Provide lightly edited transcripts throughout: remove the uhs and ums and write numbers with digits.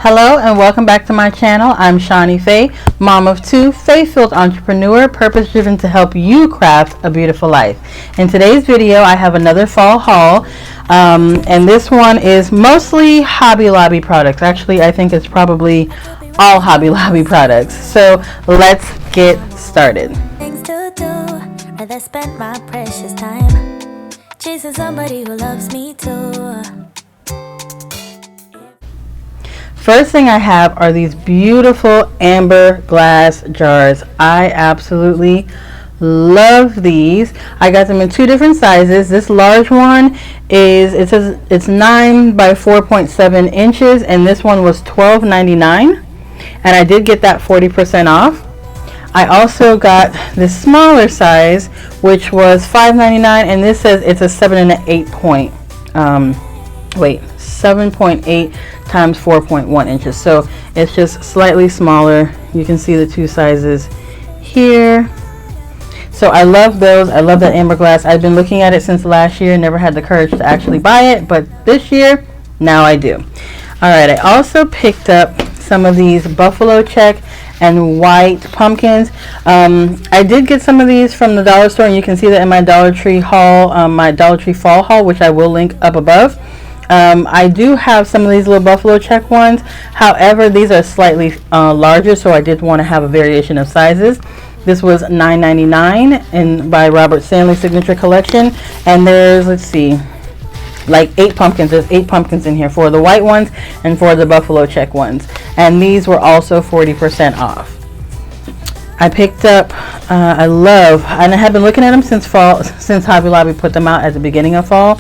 Hello and welcome back to my channel. I'm ShaniFay, mom of two, faith-filled entrepreneur, purpose-driven to help you craft a beautiful life. In today's video, I have another fall haul, and this one is mostly Hobby Lobby products. Actually, I think it's probably all Hobby Lobby products. So let's get started. Things to do, rather spend my precious time chasing somebody who loves me too. First thing I have are these beautiful amber glass jars. I absolutely love these. I got them in two different sizes. This large one is, it says it's 9 by 4.7 inches, and this one was $12.99, and I did get that 40% off. I also got this smaller size, which was $5.99, and this says it's a 7.8 times 4.1 inches, so it's just slightly smaller. You can see the two sizes here. So I love those. I love that amber glass. I've been looking at it since last year, never had the courage to actually buy it, but this year, now I do. All right, I also picked up some of these buffalo check and white pumpkins. I did get some of these from the dollar store, and you can see that in my Dollar Tree haul, my Dollar Tree fall haul, which I will link up above. I do have some of these little buffalo check ones. However, these are slightly larger, so I did want to have a variation of sizes. This was $9.99 by Robert Stanley Signature Collection, and there's, let's see, like 8 pumpkins. There's 8 pumpkins in here for the white ones and for the buffalo check ones, and these were also 40% off. I picked up, I love, and I have been looking at them since fall, since Hobby Lobby put them out at the beginning of fall.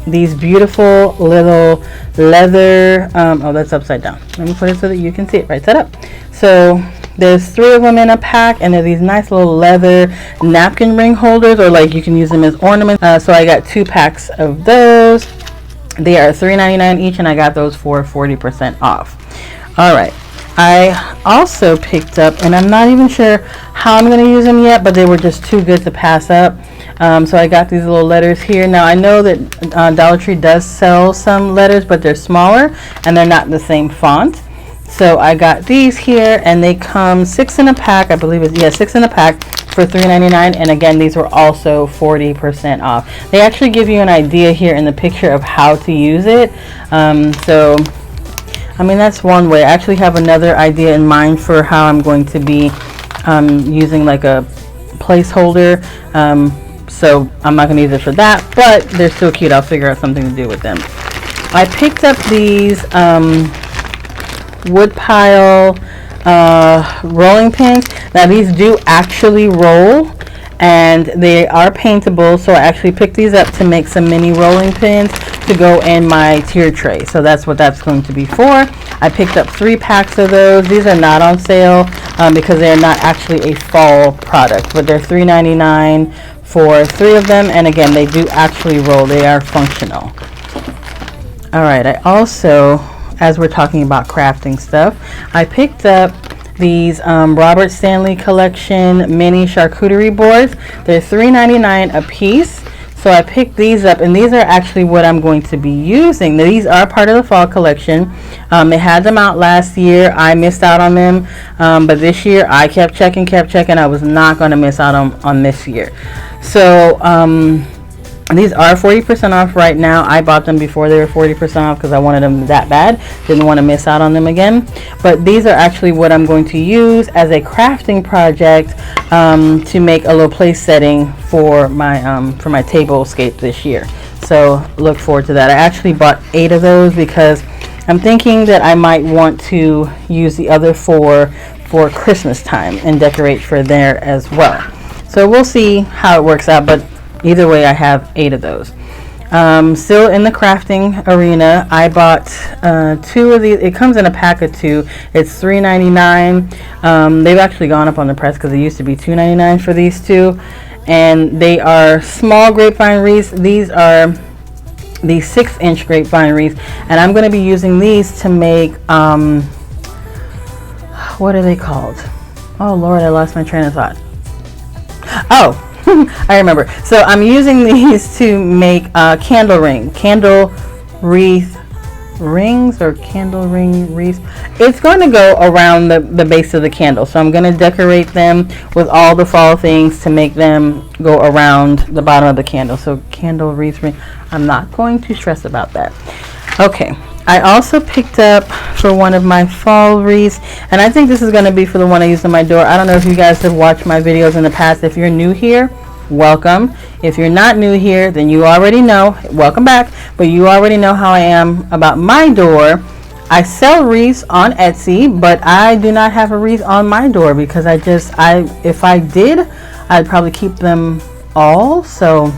These beautiful little leather, oh, that's upside down. Let me put it so that you can see it right side up. So there's 3 of them in a pack, and they're these nice little leather napkin ring holders, or like you can use them as ornaments. So I got 2 packs of those. They are $3.99 each, and I got those for 40% off. All right. I also picked up, and I'm not even sure how I'm going to use them yet, but they were just too good to pass up. So I got these little letters here. Now I know that Dollar Tree does sell some letters, but they're smaller and they're not the same font. So I got these here, and they come 6 in a pack. I believe it's, yeah, 6 in a pack for $3.99. And again, these were also 40% off. They actually give you an idea here in the picture of how to use it. So I mean, that's one way. I actually have another idea in mind for how I'm going to be using like a placeholder. So I'm not going to use it for that, but they're still cute. I'll figure out something to do with them. I picked up these wood pile rolling pins. Now these do actually roll, and they are paintable, so I actually picked these up to make some mini rolling pins to go in my tier tray. So that's what that's going to be for. I picked up 3 packs of those. These are not on sale because they're not actually a fall product, but they're $3.99 for 3 of them, and again, they do actually roll. They are functional. All right, I also, as we're talking about crafting stuff, I picked up these Robert Stanley Collection mini charcuterie boards. They're $3.99 a piece. So I picked these up, and these are actually what I'm going to be using. Now, these are part of the fall collection. They had them out last year. I missed out on them, but this year I kept checking. I was not going to miss out on this year. So these are 40% off right now. I bought them before they were 40% off because I wanted them that bad. Didn't want to miss out on them again. But these are actually what I'm going to use as a crafting project to make a little place setting for my table scape this year. So look forward to that. I actually bought 8 of those because I'm thinking that I might want to use the other 4 for Christmas time and decorate for there as well. So we'll see how it works out, but either way, I have 8 of those. Still in the crafting arena, I bought 2 of these. It comes in a pack of 2. It's $3.99. They've actually gone up on the price because it used to be $2.99 for these 2. And they are small grapevine wreaths. These are the 6-inch grapevine wreaths. And I'm going to be using these to make, what are they called? Oh, Lord, I lost my train of thought. Oh, I remember. So I'm using these to make candle wreath rings or candle ring wreaths. It's going to go around the base of the candle, so I'm going to decorate them with all the fall things to make them go around the bottom of the candle. So candle wreath ring, I'm not going to stress about that. Okay, I also picked up for one of my fall wreaths, and I think this is going to be for the one I used on my door. I don't know if you guys have watched my videos in the past. If you're new here, welcome. If you're not new here, then you already know, welcome back, but you already know how I am about my door. I sell wreaths on Etsy, but I do not have a wreath on my door because if I did, I'd probably keep them all. So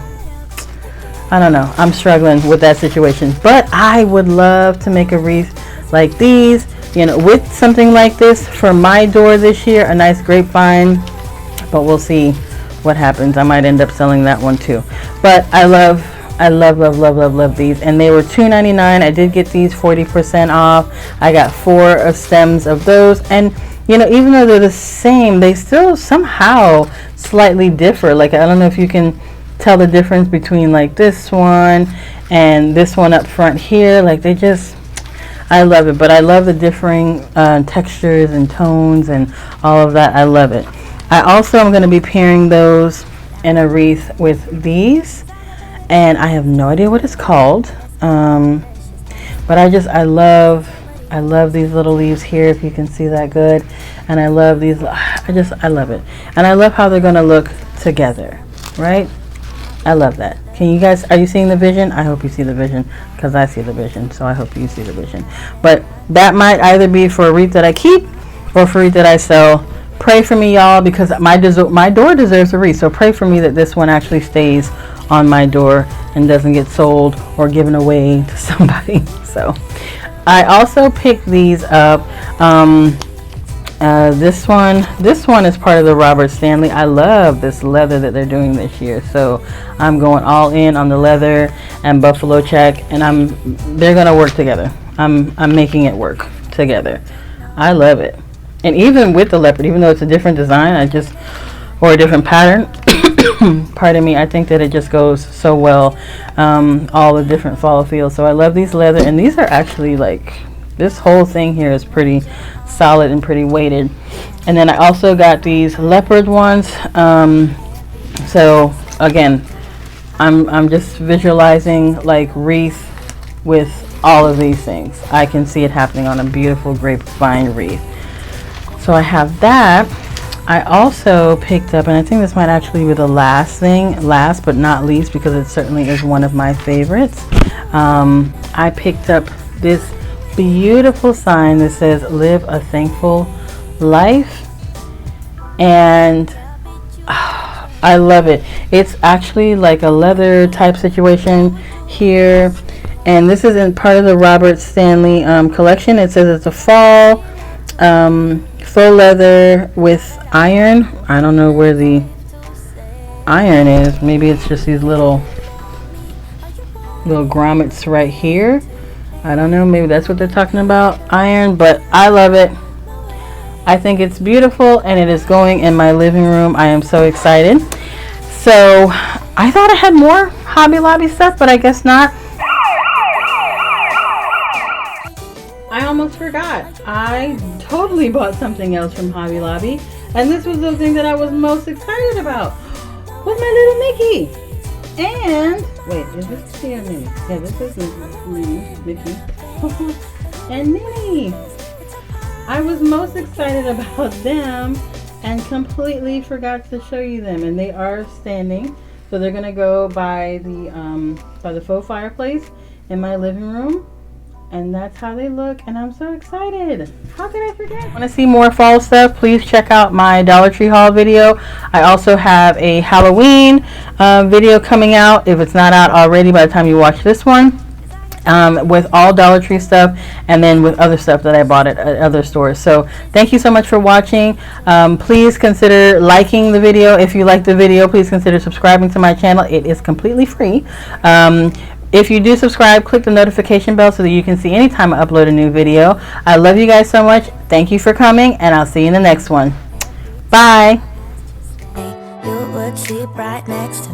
I don't know, I'm struggling with that situation, but I would love to make a wreath like these, you know, with something like this for my door this year, a nice grapevine, but we'll see what happens. I might end up selling that one too. But I love these, and they were $2.99. I did get these 40% off. I got 4 stems of those, and you know, even though they're the same, they still somehow slightly differ. Like, I don't know if you can tell the difference between like this one and this one up front here. Like, they just, I love it. But I love the differing textures and tones and all of that. I love it. I also am going to be pairing those in a wreath with these, and I have no idea what it's called, but I love these little leaves here, if you can see that good, and I love these. I love it, and I love how they're going to look together, right? I love that. Can you guys, are you seeing the vision? I hope you see the vision, because I see the vision, so I hope you see the vision. But that might either be for a wreath that I keep or for a wreath that I sell. Pray for me, y'all, because my door deserves a wreath. So pray for me that this one actually stays on my door and doesn't get sold or given away to somebody. So I also picked these up. This one is part of the Robert Stanley. I love this leather that they're doing this year. So I'm going all in on the leather and buffalo check, and they're gonna work together. I'm making it work together. I love it. And even with the leopard, even though it's a different design, or a different pattern, pardon me, I think that it just goes so well, all the different fall feels. So I love these leather, and these are actually like, this whole thing here is pretty solid and pretty weighted. And then I also got these leopard ones. So again, I'm just visualizing like wreath with all of these things. I can see it happening on a beautiful grapevine wreath. So I have that. I also picked up, and I think this might actually be the last but not least, because it certainly is one of my favorites. I picked up this beautiful sign that says "Live a Thankful Life," and I love it. It's actually like a leather type situation here, and this is in part of the Robert Stanley collection. It says it's a fall faux leather with iron. I don't know where the iron is. Maybe it's just these little grommets right here. I don't know. Maybe that's what they're talking about, iron. But I love it. I think it's beautiful, and it is going in my living room. I am so excited. So I thought I had more Hobby Lobby stuff, but I guess not. I almost forgot. I totally bought something else from Hobby Lobby, and this was the thing that I was most excited about, was my little Mickey. And wait, is this the Minnie? Yeah, this is Mickey and Minnie. I was most excited about them and completely forgot to show you them, and they are standing, so they're gonna go by the faux fireplace in my living room. And that's how they look, and I'm so excited. How could I forget? Want to see more fall stuff? Please check out my Dollar Tree haul video. I also have a Halloween video coming out, if it's not out already by the time you watch this one, with all Dollar Tree stuff, and then with other stuff that I bought at other stores. So thank you so much for watching. Please consider liking the video. If you like the video, please consider subscribing to my channel. It is completely free. If you do subscribe, click the notification bell so that you can see anytime I upload a new video. I love you guys so much. Thank you for coming, and I'll see you in the next one. Bye. You would sleep right next